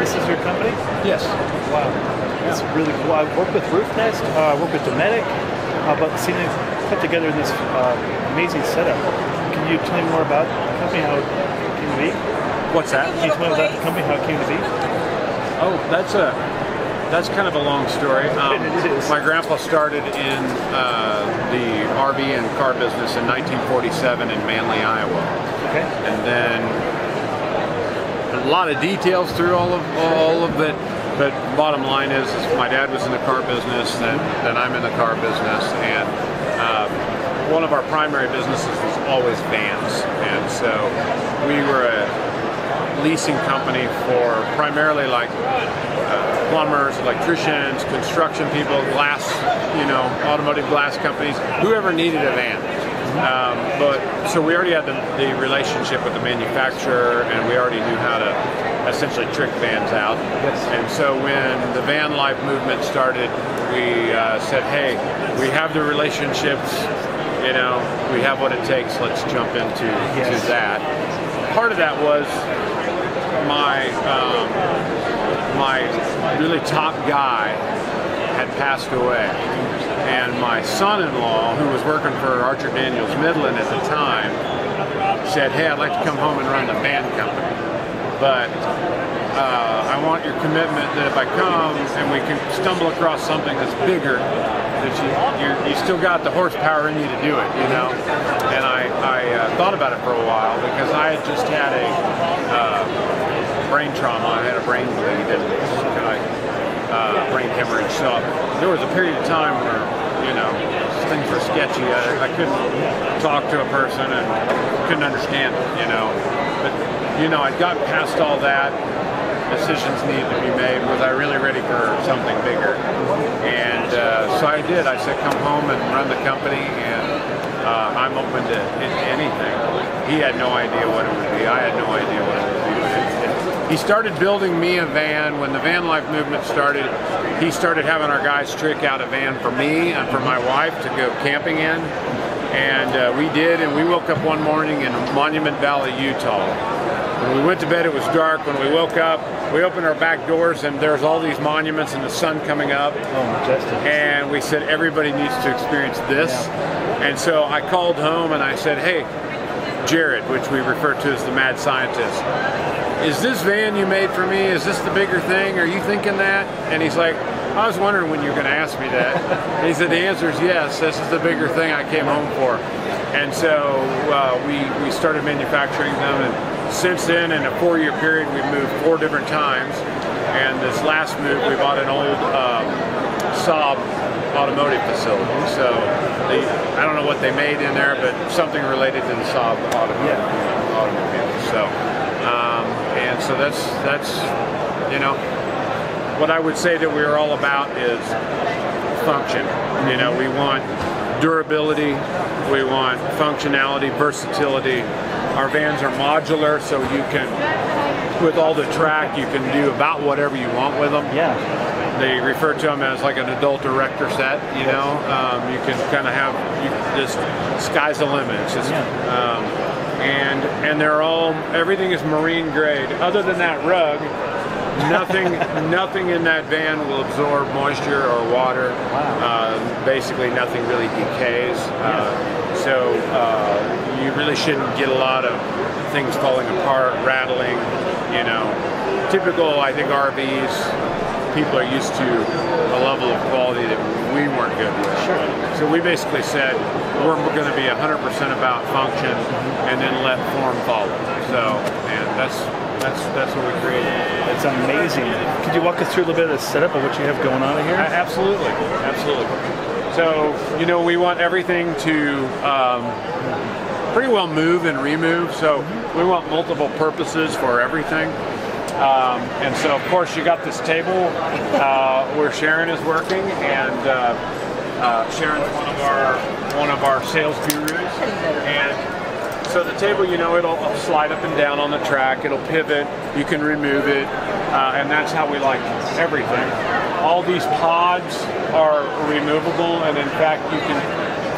This is your company? Yes. Wow. It's really cool. I work with Roof Nest, I work with Dometic, but seeing it put together in this amazing setup. Can you tell me more about the company, how it came to be? What's that? Can you tell me about the company, how it came to be? Oh, that's kind of a long story. It is. My grandpa started in the RV and car business in 1947 in Manly, Iowa. Okay. And then a lot of details through all of it. But bottom line is my dad was in the car business, then I'm in the car business, and one of our primary businesses was always vans. And so we were a leasing company for primarily like plumbers, electricians, construction people, glass, automotive glass companies, whoever needed a van. So we already had the relationship with the manufacturer, and we already knew how to essentially trick vans out. Yes. And so when the Vanlife movement started, we said, hey, we have the relationships, we have what it takes, let's jump into that. Part of that was my really top guy had passed away. And my son-in-law, who was working for Archer Daniels Midland at the time, said, hey, I'd like to come home and run the van company. But I want your commitment that if I come and we can stumble across something that's bigger, that you still got the horsepower in you to do it, And I thought about it for a while because I had just had a brain trauma. I had a brain bleed and brain hemorrhage. So there was a period of time where, things were sketchy. I couldn't talk to a person and couldn't understand it, But, I'd gotten past all that. Decisions needed to be made. Was I really ready for something bigger? And so I did. I said, come home and run the company, and I'm open to anything. He had no idea what it would be. I had no idea what it would be. He started building me a van. When the van life movement started, he started having our guys trick out a van for me and for my wife to go camping in. And we did, and we woke up one morning in Monument Valley, Utah. When we went to bed, it was dark. When we woke up, we opened our back doors, and there's all these monuments and the sun coming up. Oh, majestic. And we said, everybody needs to experience this. Yeah. And so I called home and I said, hey, Jared, which we refer to as the mad scientist, is this van you made for me, is this the bigger thing? Are you thinking that? And he's like, I was wondering when you were going to ask me that. And he said, the answer is yes, this is the bigger thing I came home for. And so we started manufacturing them, and since then, in a 4-year period, we've moved 4 different times. And this last move, we bought an old Saab automotive facility. So I don't know what they made in there, but something related to the Saab automobile. So, and so that's what I would say that we're all about is function. We want durability, we want functionality, versatility. Our vans are modular, so you can, with all the track, you can do about whatever you want with them. Yeah. They refer to them as like an adult erector set, you can kind of have, just sky's the limit. It's just, and they're all, everything is marine grade. Other than that rug, nothing in that van will absorb moisture or water. Wow. Basically nothing really decays. So you really shouldn't get a lot of things falling apart, rattling, Typical, I think, RVs, people are used to a level of quality that we weren't good with. Sure. So we basically said, we're going to be 100% about function and then let form follow. So, and that's what we created. It's amazing. Could you walk us through a little bit of the setup of what you have going on here? Absolutely. So, we want everything to pretty well move and remove. So we want multiple purposes for everything. And so, of course, you got this table where Sharon is working, and Sharon's one of our sales gurus. And so the table, it'll slide up and down on the track. It'll pivot. You can remove it, and that's how we like everything. All these pods are removable, and in fact, you can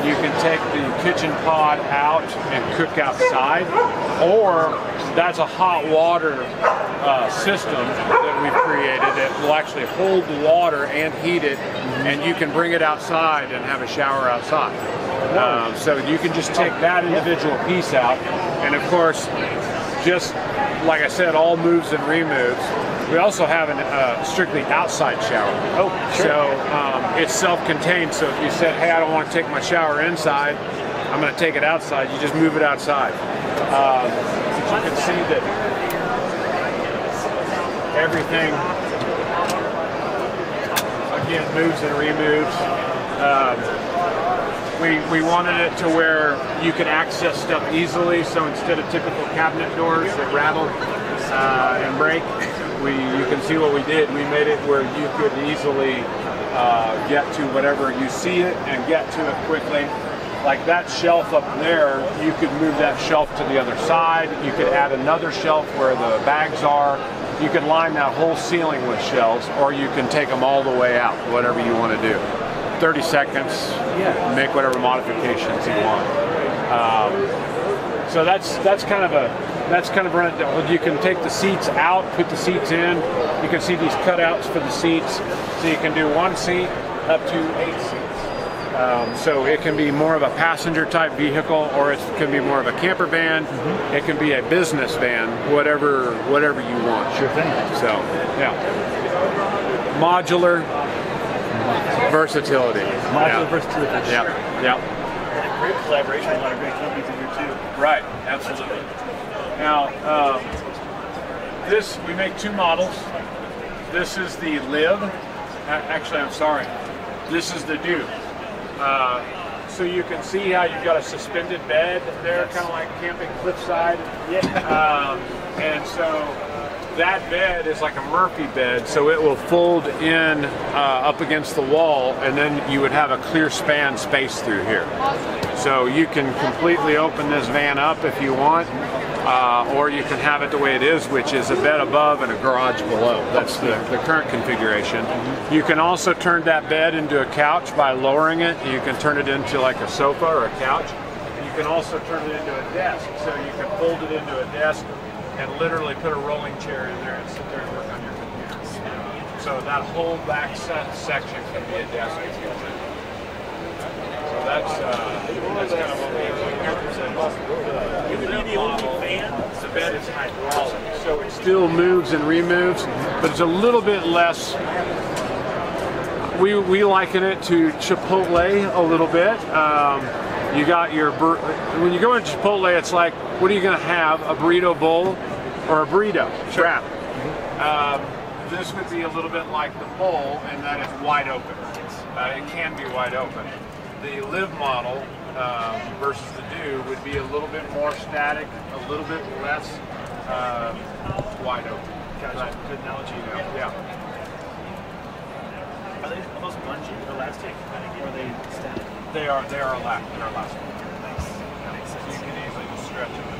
You can take the kitchen pod out and cook outside, or that's a hot water system that we've created that will actually hold the water and heat it, and you can bring it outside and have a shower outside. So you can just take that individual piece out, and of course, just like I said, all moves and removes. We also have a strictly outside shower. Oh, sure. So it's self-contained. So if you said, hey, I don't want to take my shower inside, I'm going to take it outside, you just move it outside. You can see that everything, again, moves and removes. We wanted it to where you could access stuff easily, so instead of typical cabinet doors that rattle and break, you can see what we did. We made it where you could easily get to whatever you see it and get to it quickly. Like that shelf up there, you could move that shelf to the other side. You could add another shelf where the bags are. You could line that whole ceiling with shelves, or you can take them all the way out, whatever you want to do. 30 seconds, make whatever modifications you want. So that's kind of a, you can take the seats out, put the seats in. You can see these cutouts for the seats. So you can do one seat up to 8 seats. So it can be more of a passenger type vehicle, or it can be more of a camper van. It can be a business van, whatever you want. Sure thing. So, yeah. Modular versatility. Modular versatility. Yeah. Great collaboration with a lot of great companies in here too. Right, absolutely. Now, we make 2 models. This is the Live. Actually, I'm sorry. This is the Do. So you can see how you've got a suspended bed there, kind of like camping cliffside. Yeah. And so that bed is like a Murphy bed, so it will fold in up against the wall, and then you would have a clear span space through here. So you can completely open this van up if you want, or you can have it the way it is, which is a bed above and a garage below. That's the current configuration. You can also turn that bed into a couch by lowering it. You can turn it into like a sofa or a couch. You can also turn it into a desk, so you can fold it into a desk and literally put a rolling chair in there and sit there and work on your computer. So that whole back section can be a desk if you want. So that's kind of what we do. It would be the only fan. The bed is hydraulic, so it still moves and removes, but it's a little bit less. We liken it to Chipotle a little bit. You got when you go into Chipotle, it's like, what are you going to have? A burrito bowl or a burrito wrap? This would be a little bit like the bowl, and that is wide open. It can be wide open. The Live model versus the Do would be a little bit more static, a little bit less wide open. Gotcha. Good analogy. Yeah. Are those bungee, elastic, or are they static? They are elastic. Nice. So you can easily just stretch them.